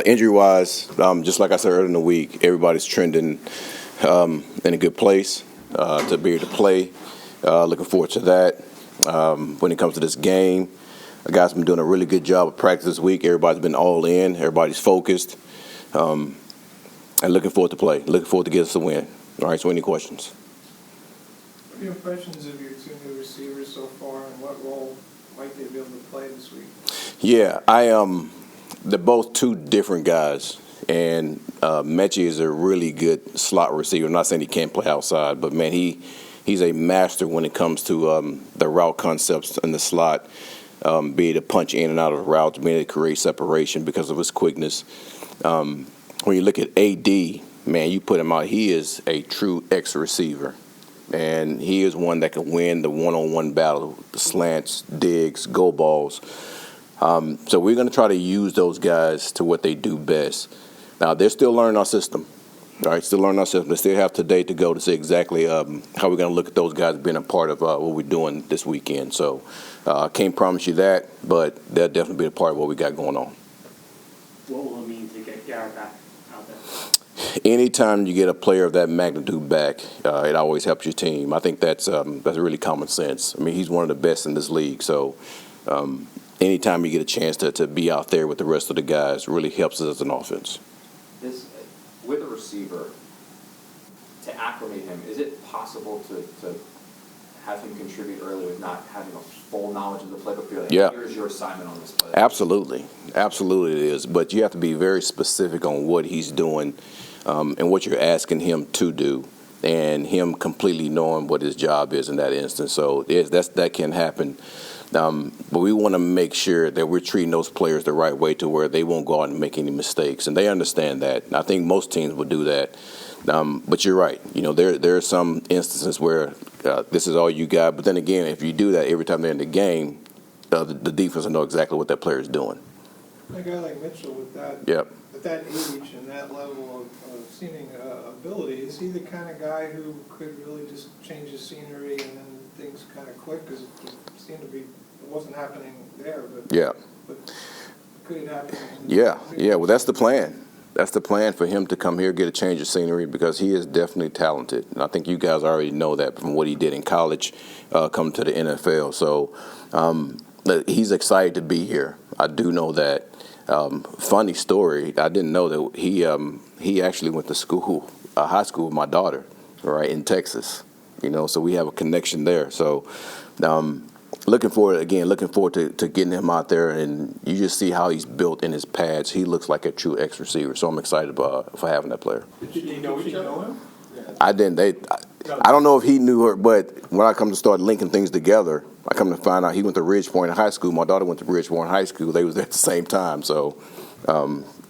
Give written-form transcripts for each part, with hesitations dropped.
Injury-wise, just like I said earlier in the week, everybody's trending in a good place to be able to play. Looking forward to that. When it comes to this game, the guys have been doing a really good job of practice this week. Everybody's been all in. Everybody's focused. And looking forward to play. Looking forward to get us a win. All right, so any questions? What are your impressions of your two new receivers so far, and what role might they be able to play this week? Yeah, they're both two different guys, and Mchi is a really good slot receiver. I'm not saying he can't play outside, but man, he's a master when it comes to the route concepts in the slot, be able to punch in and out of the routes, being able to create separation because of his quickness. When you look at AD, man, you put him out, he is a true X receiver. And he is one that can win the one-on-one battle, the slants, digs, go balls. So we're going to try to use those guys to what they do best. Now, they're still learning our system. All right, still learning our system. They still have today to go to see exactly how we're going to look at those guys being a part of what we're doing this weekend. So I can't promise you that, but they'll definitely be a part of what we got going on. What will it mean to get Garrett back out there? Anytime you get a player of that magnitude back, it always helps your team. I think that's really common sense. I mean, he's one of the best in this league. So anytime you get a chance to be out there with the rest of the guys really helps us as an offense. With a receiver, to acclimate him, is it possible to have him contribute early with not having a full knowledge of the playbook? Like, yeah. Here's your assignment on this play. Absolutely. Absolutely it is. But you have to be very specific on what he's doing and what you're asking him to do, and him completely knowing what his job is in that instance. So that can happen. But we want to make sure that we're treating those players the right way to where they won't go out and make any mistakes. And they understand that. And I think most teams will do that. But you're right. You know, there are some instances where this is all you got. But then again, if you do that every time they're in the game, the defense will know exactly what that player is doing. A guy like Mitchell with that, Yep. at that age and that level of seeming ability, is he the kind of guy who could really just change the scenery and then things kind of click? Because it seemed to be, it wasn't happening there, but Yeah. But could it happen? Yeah. Well, that's the plan. That's the plan for him to come here, get a change of scenery, because he is definitely talented. And I think you guys already know that from what he did in college, coming to the NFL. So he's excited to be here. I do know that. Funny story, I didn't know that he actually went to school, high school with my daughter, right, in Texas. You know, so we have a connection there. So looking forward to getting him out there, and you just see how he's built in his pads. He looks like a true X receiver. So I'm excited for having that player. Did you know him? I didn't. I don't know if he knew her, but when I come to start linking things together, I come to find out he went to Ridge Point High School. My daughter went to Ridge Point High School. They was there at the same time. So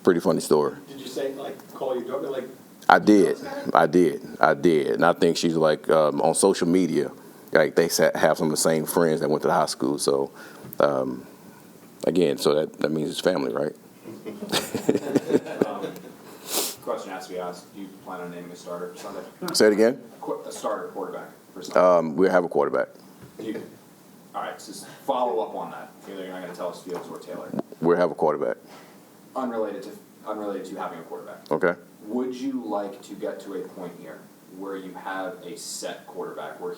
pretty funny story. Did you say, call your daughter, I did. And I think she's on social media, they have some of the same friends that went to the high school. So again, so that means it's family, right? Question has to be asked. Do you plan on naming a starter for Sunday? Say it again. A starter quarterback for Sunday. We have a quarterback. All right, so just follow up on that. Either you're not going to tell us Fields or Taylor. We have a quarterback. Unrelated to having a quarterback. Okay. Would you like to get to a point here where you have a set quarterback where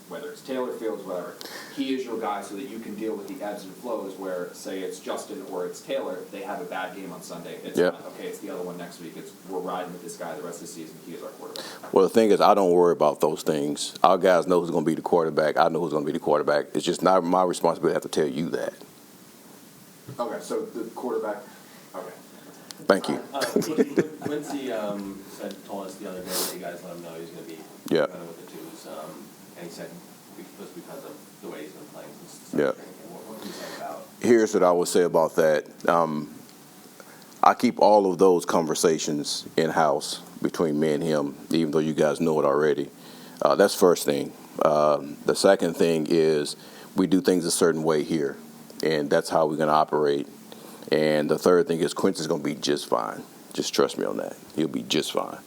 whether it's Taylor, Fields, whatever, he is your guy so that you can deal with the ebbs and flows where, say, it's Justin or it's Taylor, they have a bad game on Sunday. It's not, okay, it's the other one next week. We're riding with this guy the rest of the season. He is our quarterback. Well, the thing is, I don't worry about those things. Our guys know who's going to be the quarterback. I know who's going to be the quarterback. It's just not my responsibility to have to tell you that. Okay, so the quarterback, okay. Thank you. Quincy told us the other day that you guys let him know he's going to be with the twos, and he said because of the way he's been playing. What can you say about? Here's what I would say about that. I keep all of those conversations in-house between me and him, even though you guys know it already. That's first thing. The second thing is we do things a certain way here, and that's how we're going to operate. And the third thing is Quincy's going to be just fine. Just trust me on that. He'll be just fine.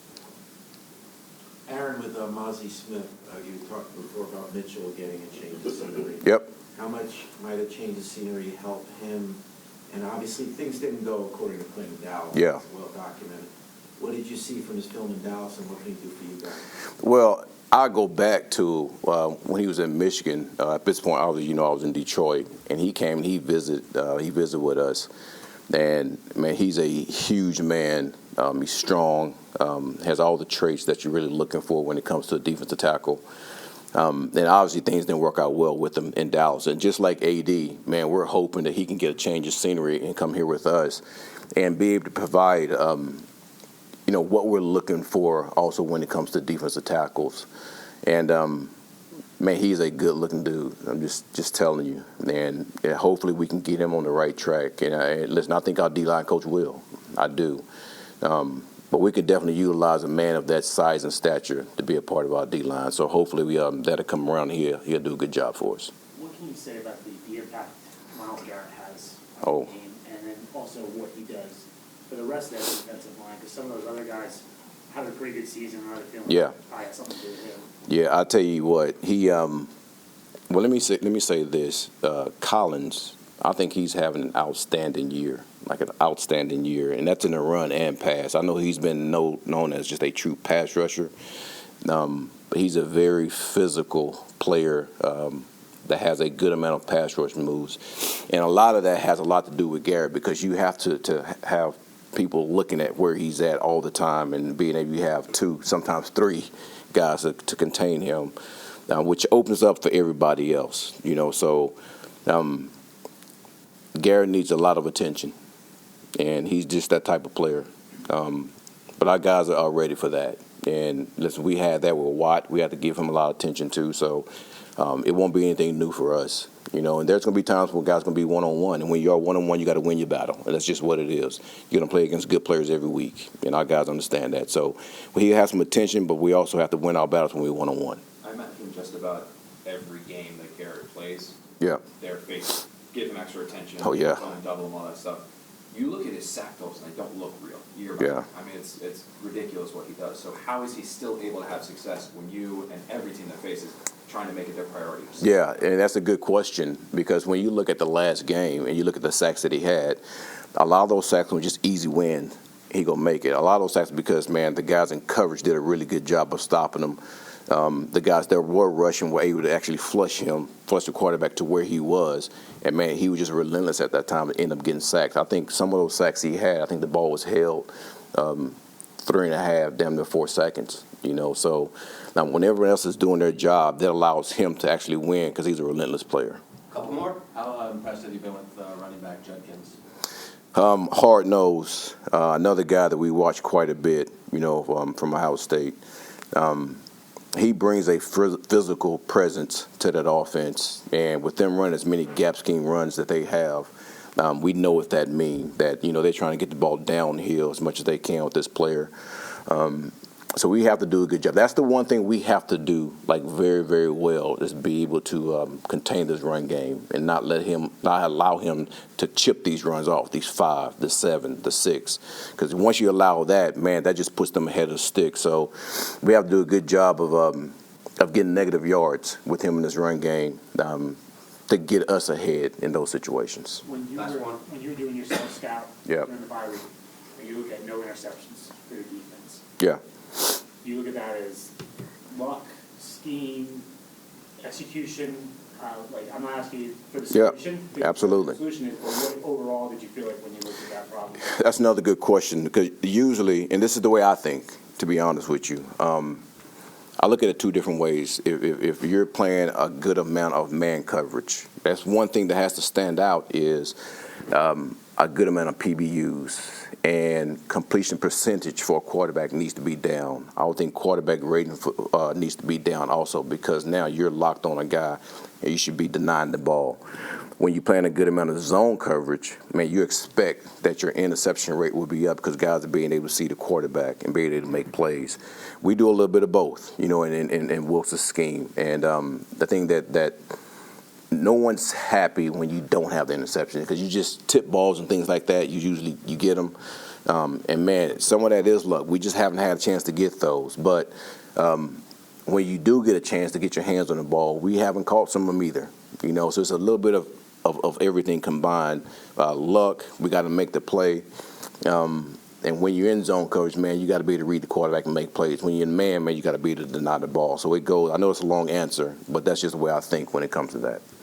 Aaron, with Mazy Smith, you talked before about Mitchell getting a change of scenery. Yep. How much might a change of scenery help him And obviously, things didn't go according to plan in Dallas. Yeah. It's well documented. What did you see from his film in Dallas, and what can he do for you guys? Well, I go back to when he was in Michigan. At this point, I was in Detroit, and he came and he visited with us. And man, he's a huge man. He's strong, has all the traits that you're really looking for when it comes to a defensive tackle. And obviously things didn't work out well with him in Dallas. And just like AD, man, we're hoping that he can get a change of scenery and come here with us and be able to provide, what we're looking for also when it comes to defensive tackles. And, man, he's a good-looking dude. I'm just telling you. And hopefully we can get him on the right track. And listen, I think our D-line coach will. I do. But we could definitely utilize a man of that size and stature to be a part of our D-line. So hopefully that'll come around here. He'll do a good job for us. What can you say about the impact Miles Garrett has Oh. on the game, and then also what he does for the rest of that defensive line? Because some of those other guys had a pretty good season, and I have a feeling Yeah. I had something to do with him. Yeah, I'll tell you what. He well, let me say this. Collins, I think he's having an outstanding year, and that's in the run and pass. I know he's been known as just a true pass rusher, but he's a very physical player that has a good amount of pass rush moves, and a lot of that has a lot to do with Garrett because you have to have people looking at where he's at all the time and being able to have 2, sometimes 3 guys to contain him, which opens up for everybody else, So Garrett needs a lot of attention, and he's just that type of player. But our guys are ready for that. And listen, we had that with Watt. We had to give him a lot of attention too. So it won't be anything new for us, And there's going to be times when guys going to be one-on-one, and when you're one-on-one, you got to win your battle, and that's just what it is. You're going to play against good players every week, and our guys understand that. So he has some attention, but we also have to win our battles when we're one-on-one. I met him just about every game that Garrett plays. Yeah. Their face, give him extra attention. Oh, yeah. Tell him double him, all that stuff. You look at his sack totals, and they don't look real. Yeah. I mean, it's ridiculous what he does. So how is he still able to have success when you and every team that faces trying to make it their priority? Yeah, and that's a good question because when you look at the last game and you look at the sacks that he had, a lot of those sacks were just easy win. He gonna make it. A lot of those sacks because, man, the guys in coverage did a really good job of stopping him. The guys that were rushing were able to actually flush the quarterback to where he was. And, man, he was just relentless at that time and ended up getting sacked. I think some of those sacks he had, I think the ball was held 3.5, damn near 4 seconds, So now when everyone else is doing their job, that allows him to actually win because he's a relentless player. Couple more. How impressed have you been with running back Judkins? Hard nose, another guy that we watch quite a bit, from Ohio State. He brings a physical presence to that offense, and with them running as many gap scheme runs that they have, we know what that means, that, they're trying to get the ball downhill as much as they can with this player. So we have to do a good job. That's the one thing we have to do, very, very well, is be able to contain this run game and not allow him to chip these runs off, these 5, the 7, the 6. Because once you allow that, man, that just puts them ahead of the stick. So we have to do a good job of getting negative yards with him in this run game to get us ahead in those situations. When you were doing your self-scout Yep. during the bye week, when you look at no interceptions for your defense, Yeah. you look at that as luck, scheme, execution. I'm not asking you for the Yeah, solution. absolutely. The solution is, but what overall did you feel like when you looked at that problem? That's another good question because usually, and this is the way I think, to be honest with you, I look at it 2 different ways. If you're playing a good amount of man coverage, that's one thing that has to stand out is a good amount of PBUs, and completion percentage for a quarterback needs to be down. I would think quarterback rating needs to be down also because now you're locked on a guy and you should be denying the ball. When you're playing a good amount of zone coverage, man, you expect that your interception rate will be up because guys are being able to see the quarterback and being able to make plays. We do a little bit of both, in Wilkes' scheme. And the thing that no one's happy when you don't have the interception because you just tip balls and things like that. You get them. And, man, some of that is luck. We just haven't had a chance to get those. But when you do get a chance to get your hands on the ball, we haven't caught some of them either. So it's a little bit of of everything combined. Luck, we got to make the play. And when you're in zone coverage, man, you got to be able to read the quarterback and make plays. When you're in man, you got to be able to deny the ball. So it goes. I know it's a long answer, but that's just the way I think when it comes to that.